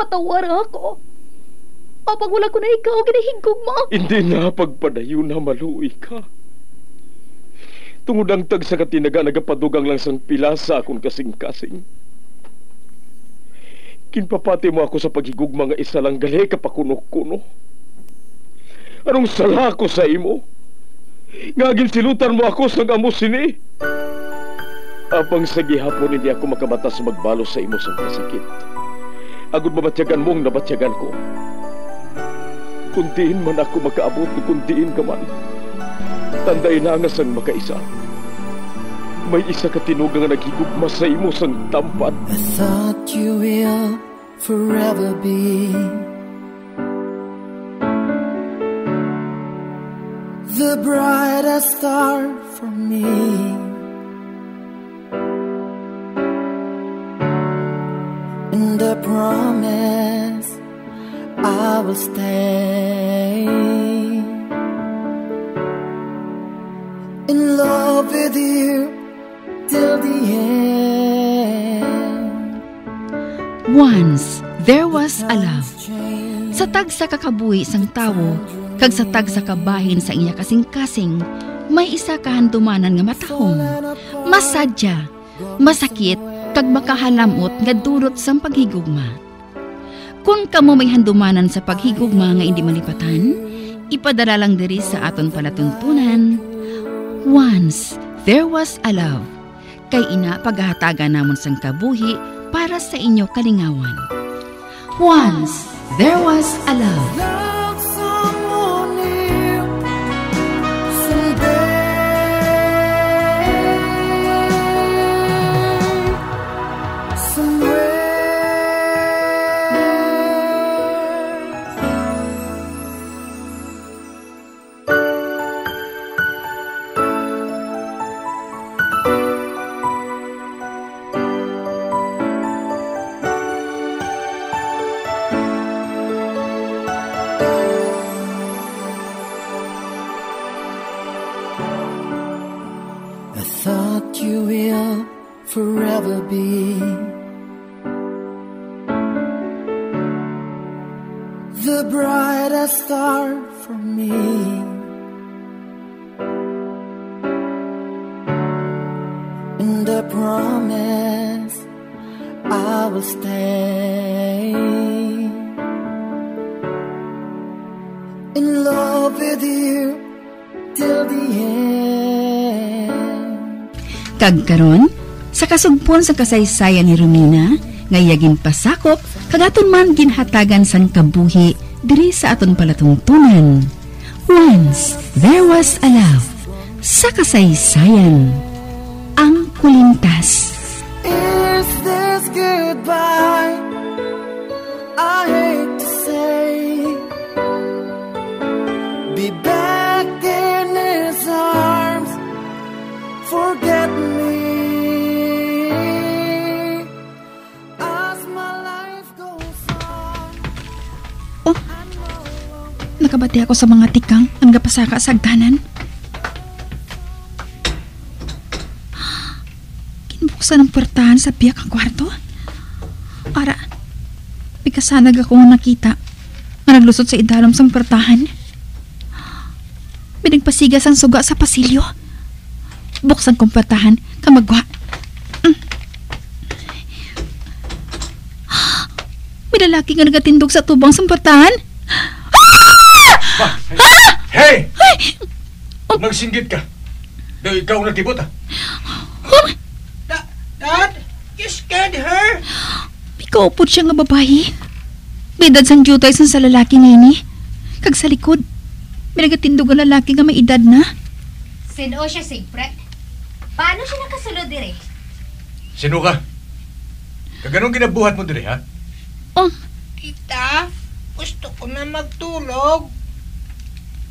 patawar ako. Apag wala ko na ikaw, ginahigog mo. Hindi na pagpadayon na maluoy ka. Tungod ang tag sa katinaga nagapadugang lang sang pilasa akong kasing-kasing. Kinpapati mo ako sa paghigugma nga isa lang gali kapakuno-kuno. Anong sala ko sa imo? Ngagin silutan mo ako sa amo sini. Apang sa gihapon hindi ako makabatas magbalo sa imo sa kasakit. Agud mabatyagan mong nabatyagan ko. Kundiin man ako makaabot, kundiin ka man. Tanday na nga sang makaisa. May isa ka tinugang nga naghigugma sa imo sang tampad. I thought you will forever be the brightest star for me. And I promise I will stay in love with you till the end. Once there was a love. Sa tag sa kakabuhi sang tawo, kag sa tag sa kabahin sa iya kasing-kasing, may isa kahandumanan nga matahong, masadya, masakit, kag makahalamot nga durot sang paghigugma. Kung kamo may handumanan sa paghigugma nga hindi malipatan, ipadala lang diri sa aton palatuntunan. Once there was a love. Kay ina paghahatagan namon sang kabuhi para sa inyo kalingawan. Once there was a love. Forever be the brightest star for me. And I promise I will stay in love with you till the end. Kagkaron sa kasugpon sa kasaysayan ni Romina, ngayagin pasakop, kagaton man ginhatagan sang kabuhi, diri sa aton palatuntunan. Once there was a love, sa kasaysayan, ang kulintas. Is this goodbye? I hate to say, be back in his arms, forget me. Nakabati ako sa mga tikang ang gapasaka sa agdanan. Kinbuksan ang puwertahan sa biyak ang kwarto. Ara, pikasanag akong nakita na naglusot sa idalom sang puwertahan. Binagpasigas ang suga sa pasilyo. Buksan kong puwertahan, kamagwa. May lalaki nga nagatindog sa tubang sa puwertahan. Hey! Magsinggit ka. Daw ikaw natibot ah. Dad, you scared her? Pikaupot siya nga babae. May edad sang jutay sa lalaki nini. Kag sa likod, may nagatindog ang lalaki nga may edad na. Sino siya, Sigpret? Paano siya nakasulod dire? Sino ka? Kaganong ginabuhat mo dire ha? Oh, Tita, gusto ko na magtulog.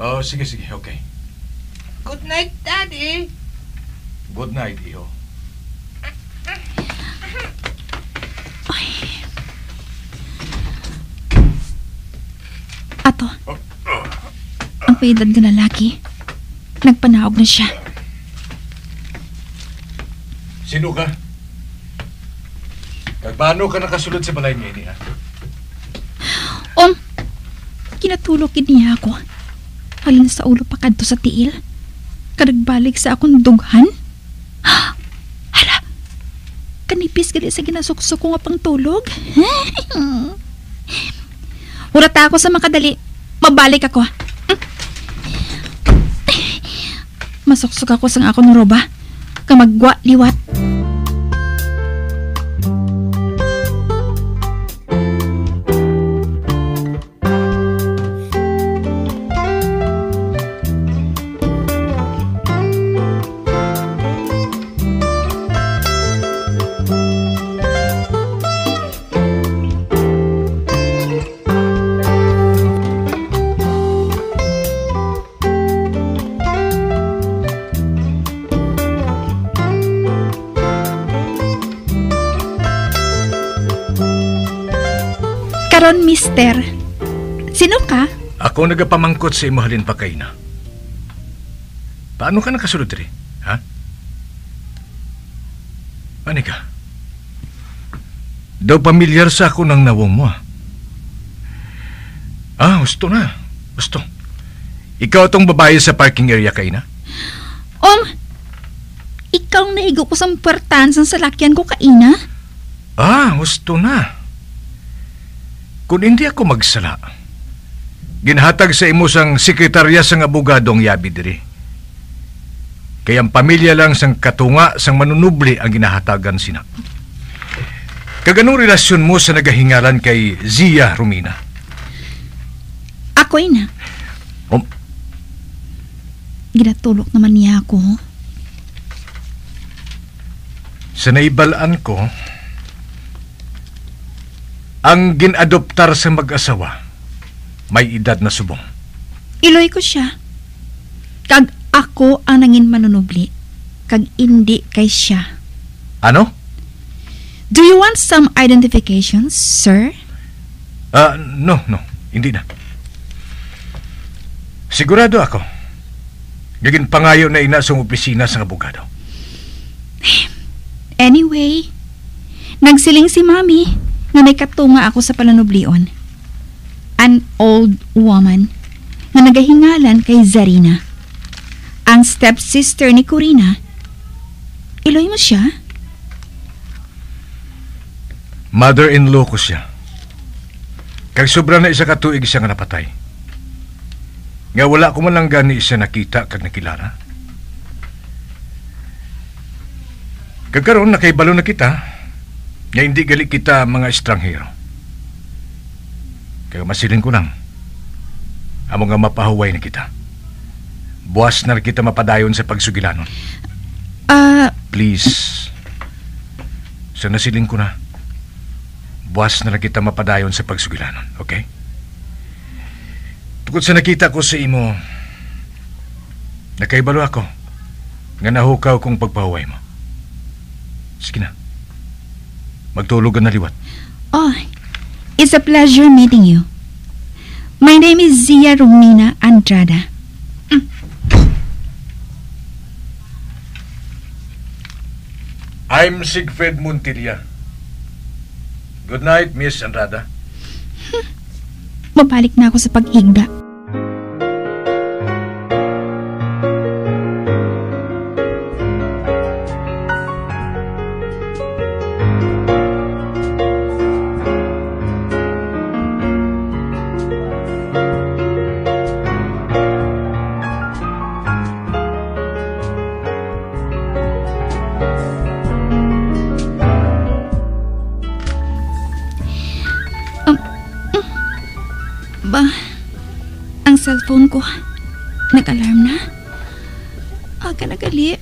Oh, sige, okay. Good night, Daddy. Good night, iho. ato. Ang paedad nga lalaki, nagpanahog na siya. Sino ka? Kag paano ka nakasulod sa balay niya ini, ha? Kinatulog niya ako. Halin sa ulo pa kadto sa tiil. Kadagbalik sa akong dughan. Hala, kanipis gali sa ginasukso ko nga pang tulog. Urata ako sa makadali. Mabalik ako. Masuksok ako sang akong roba. Kamagwa liwat. Karon, mister. Sino ka? Ako nagapamangkot sa imo halin pa kay na. Paano ka nakasulod rin? Ha? Ani ka? Daw pamilyar sa ako ng nawong mo. Gusto na. Gusto. Ikaw tong babae sa parking area kay na? Ikaw naigo ko sa puwertahan sa salakyan ko kaina? Gusto na. Kung hindi ako magsala, ginhatag sa imo sang sekretarya sang abogadong yabi diri. Kaya ang pamilya lang sang katunga sang manunubli ang ginahatagan sina. Kaganong relasyon mo sa nagahingalan kay Zia Romina? Ako ina. Ginatulok naman niya ako. Sa naibalaan ko, ang ginadoptar sa mag-asawa, may edad na subong. Iloy ko siya. Kag ako ang nangin manunubli. Kag hindi kay siya. Ano? Do you want some identifications, sir? No. Hindi na. Sigurado ako. Gagin pangayo na ina sa opisina sa abogado. Anyway, nagsiling si Mami na may katunga ako sa palanublion. An old woman na nagahingalan kay Zarina. Ang stepsister ni Corina. Iloy mo siya? Mother-in-law ko siya. Kag sobra na isa katuig siya nga napatay. Nga wala ko man lang gani siya nakita kag nakilala. Kag karon nakaibalo na kita nga hindi gali kita mga estranghero. Kaya masiling ko lang. Amo nga mapahuway na kita. Buwas na kita mapadayon sa pagsugilanon. Please. Sa nasiling ko na. Buwas na kita mapadayon sa pagsugilanon, okay? Tungkol sa nakita ko sa imo, nakaibalo ako nga nahukaw kong pagpahuway mo. Sige na. Magtulog na liwat. It's a pleasure meeting you. My name is Zia Romina Andrada. I'm Sigfred Montilla. Good night, Miss Andrada. Mabalik na ako sa pag-igda. Ang cellphone ko nag-alarm na. Aga nagali.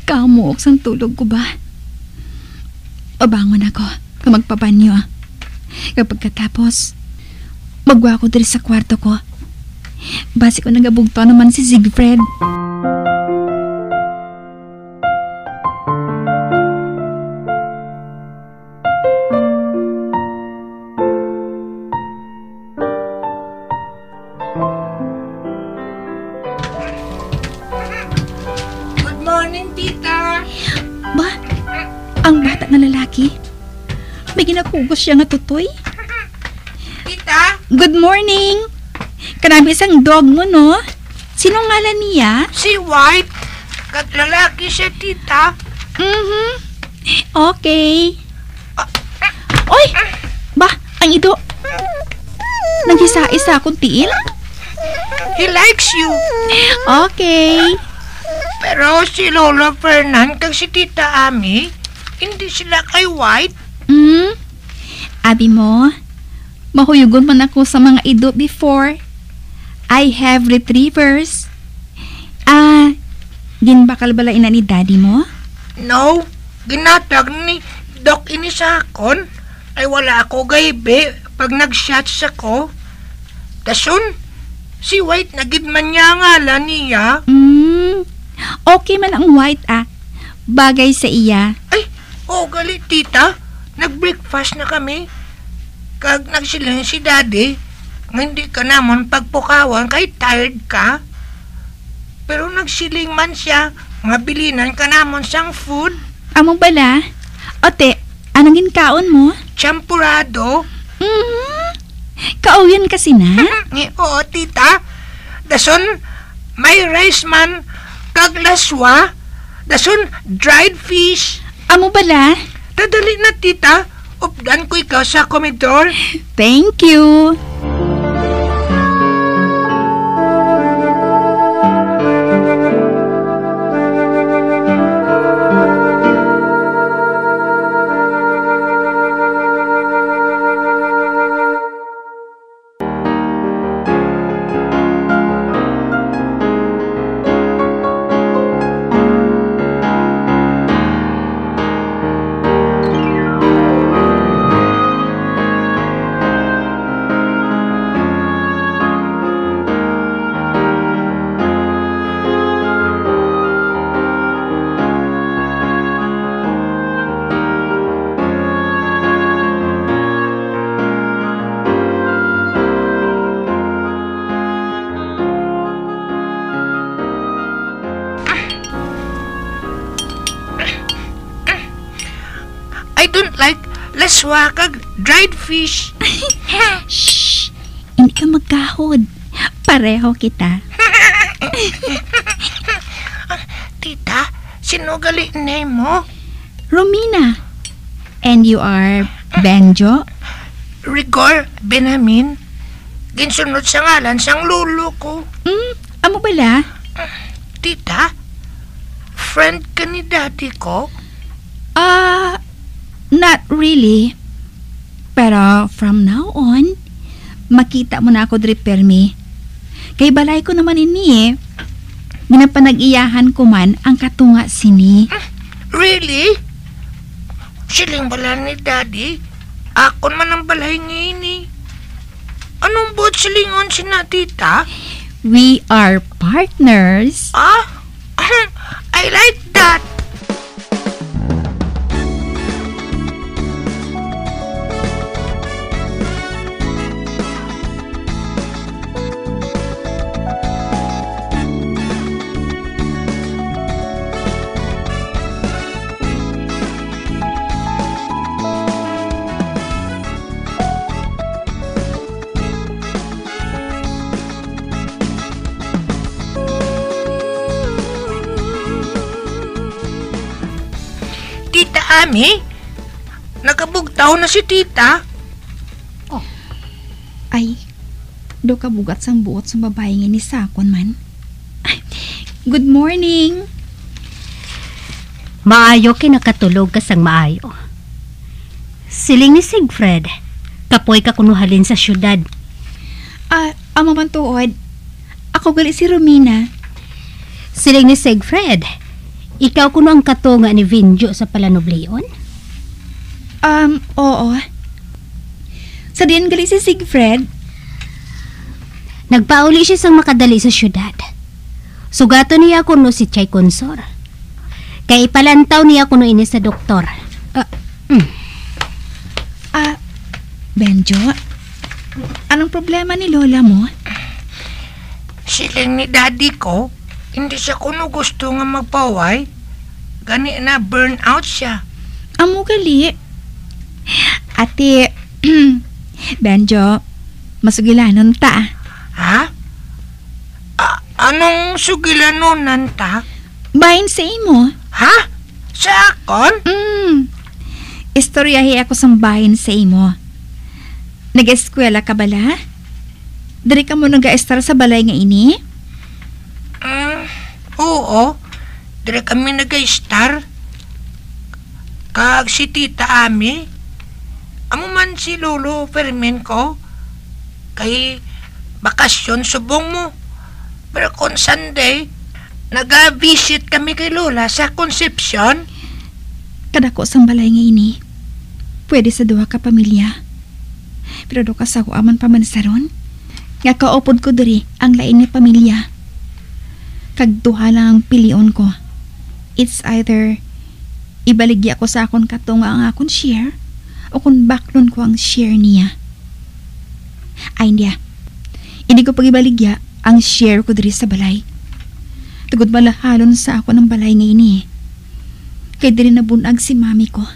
Kamuok sang tulog ko ba? Pabangon ako kung magpabanyo. Kapag katapos magwa ko diri sa kwarto ko. Basi ko nagabugto naman si Sigfred. Ang bata nga lalaki, may ginakugos siya nga tutoy. tita. Good morning. Kanami isang dog mo, no? Sinong ngalan niya? Si White. Kag lalaki siya, tita. Okay. Oy! Ba, ang ido. Naghisa-isa akong tiil? He likes you. Okay. Pero si Lola Fernan kag si Tita Ami, hindi sila kay White. Abi mo, mahuyugon man ako sa mga ido before. I have retrievers. Ginbakal bala ina ni daddy mo? No, ginatag ni Doc ini sa akon. Ay wala ako gaybe pag nag-shots ako. Dasun, si White nagid man niya ngalan niya. Okay man ang White Bagay sa iya. Ay, gali tita. Nag-breakfast na kami. Kag nagsiling si daddy, nga hindi ka namon pagpukawan kay tired ka. Pero nagsiling man siya, nga bilinan ka namon sang food. Among bala? Ote, anong ginkaon mo? Champurado. Kauyan kasi na? Oo, tita. Dason, may rice man, kag laswa. Dason, dried fish. Amo bala? Dadali na, tita. Updan ko ikaw sa komedor. Thank you. I don't like laswa kag dried fish. Shh! Hindi ka magkahod. Pareho kita. Tita, sino gali name mo? Romina. And you are Benjo? Rigor Benamin. Ginsunod sa ngalan sang lulo ko. Amo bala? Tita, friend ka ni daddy ko? Not really. Pero from now on, makita mo na ako diri permi. Kay balay ko naman ini Ginapanag-iyahan ko man ang katunga sini. Really? Siling bala ni daddy? Akon man ang balay ngini. Anong buot silingon sina tita? We are partners. I like that. Tita Ami, nakabugtaw na si tita. Ay, do ka bugat sang buot sa babae nga ni Sakon man. Ay, good morning. Maayo kinakatulog ka sang maayo. Siling ni Sigfred, kapoy ka kunuhalin sa syudad. Amo man tuod. Ako gali si Romina. Siling ni Sigfred, ikaw kuno ang katunga ni Vinjo sa Palanobleon? Oo. Sa diyan gali si Sigfred. Nagpauli siya sang makadali sa syudad. Sugato niya kuno si Chay Consor. Kay ipalantaw niya kuno ini sa doktor. Benjo, anong problema ni lola mo? Siling ni daddy ko, hindi siya kuno gusto nga magpaway. Gani na burnout siya. Amo gali. Ate, Benjo, masugilanon ta. Ha? Anong sugilanunan ta? Bahin sa imo. Ha? Sa akon? Istoryahi ako sang bahin sa imo. Nag-eskwela ka bala? Dari ka mo nag-estar sa balay nga ini? Oo. Dire kami nag-star. Kag si Tita Ami. Amo man si Lolo Fermin ko. Kay bakasyon subong mo. Pero kung Sunday, nag-visit kami kay Lola sa Concepcion. Kadako sang balay nga ini. Pwede sa duha ka pamilya. Pero do ka sa aman pamansaron. Nga kaupod ko diri ang lain ni pamilya. Kag duha lang ang pilion ko. It's either ibaligya ko sa akon kato nga ang akon share o kung baklon ko ang share niya. Ay hindi ko pagibaligya ang share ko diri sa balay. Tugod malahalon sa ako ng balay nga ini. Kay diri nabunag si mami ko.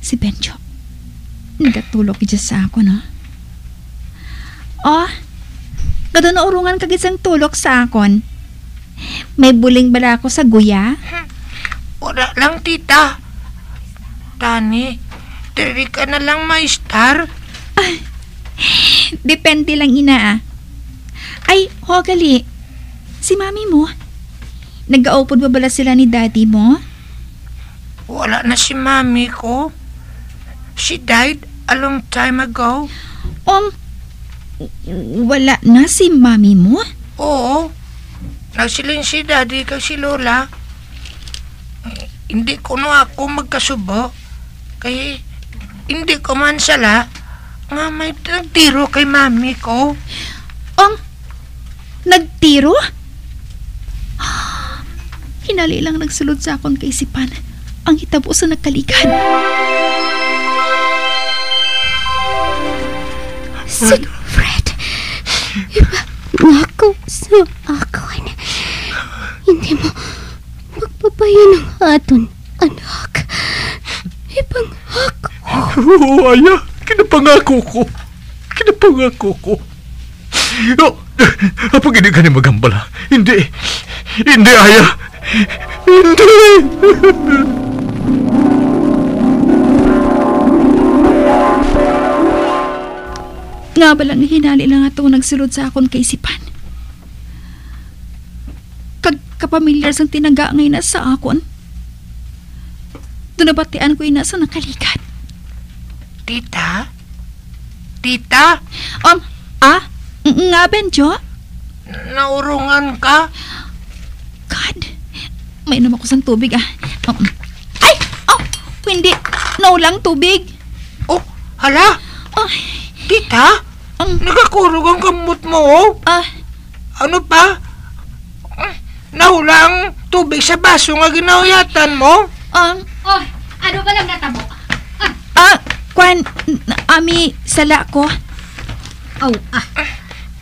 Si Benjo. Nagatulog dyan sa ako, no? Gado na urungan kag isang tulok sa akon. May buling bala ako sa guya? Wala lang, tita. Tani, diri ka na lang maistar. Depende lang, ina. Ay, hogali. Si mami mo, nag-aupod ba bala sila ni daddy mo? Wala na si mami ko. She died a long time ago. Wala na si mami mo? Oo. Nagsilin si daddy kag si Lola. Hindi ko no ako magkasubo. Kaya hindi ko man sala nga may nagtiro kay mami ko. Nagtiro? Hinali lang nagsulod sa akong kaisipan ang hitabo sa nagkalikan. Fred, iba ako sa akon. Hindi mo magpapayan ng aton, anak. Ibang ako. Aya, kinapangako ko. Apag hindi ka niya magambala. Hindi, Aya. Hindi. Nga ba lang hinali lang ato nagsulod sa akon kaisipan. Kapamilyar sang tinaga ngay na sa akon. Dunabatian ko ina sa nakalikat. Tita? Nga Benjo? Naurungan ka? God, may naman ko sang tubig hindi, naulang tubig. Hala? Tita? Nagakurog ang kamot mo, Ano pa? Nahulang tubig sa baso nga ginahuyatan mo? Ano ba lang natabo? Ami, sala ko.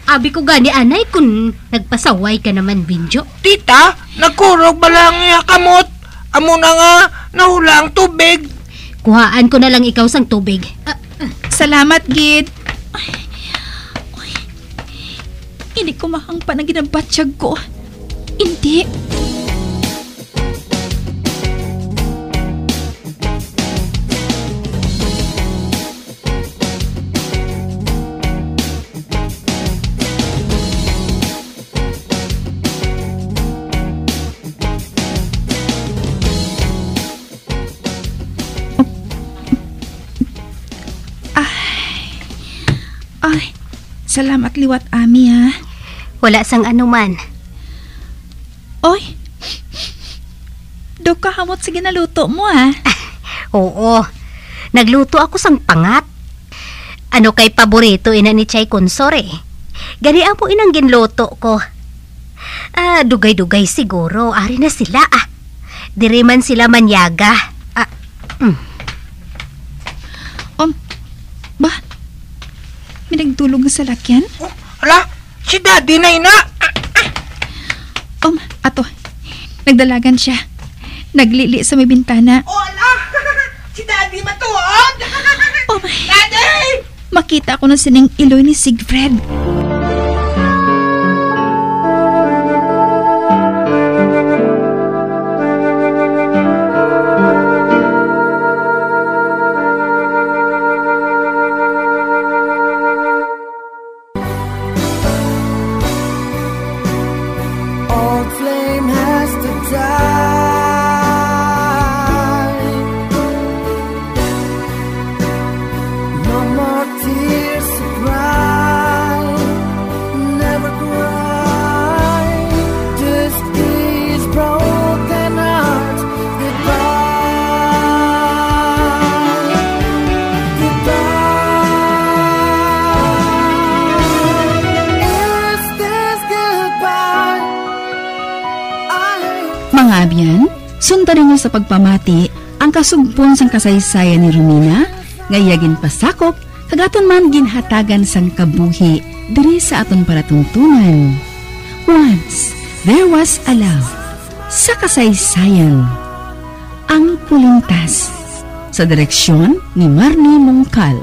Abi ko gani anay kung nagpasaway ka naman, Binjo. Tita, nagkurog ba lang niya kamot? Amo na nga nahulang tubig. Kuhaan ko na lang ikaw sang tubig. Salamat, Gid. Hindi ko mahangpa na ginabatsyag ko. Hindi. Salamat liwat, Ami, ha? Wala sang anuman. Oy, do ka hamot sa ginaluto mo, ha? Oo, nagluto ako sang pangat. Ano kay paborito ina ni Chay Consor, Gani po inang ginluto ko. Dugay-dugay siguro, ari na sila, Diri man sila manyaga. Ba? May nagtulog na sa lakyan? Hala, si daddy na ina. Ato, nagdalagan siya. Naglili sa may bintana. Hala, si daddy matuod. Oh my. Daddy! makita ko na sining iloy ni Siegfried. Old flame has to die. No more tears to cry. Never cry. Just these broken hearts. Goodbye. Goodbye. Is this goodbye? Mga abyan, sundan niyo sa pagpamati ang kasugbon sang kasaysayan ni Romina, ngayagin pasakop, kagaton man ginhatagan sang kabuhi, diri sa aton palatuntunan. Once, there was a love, sa kasaysayan. Ang Pulintas, sa direksyon ni Marnie Mongcal.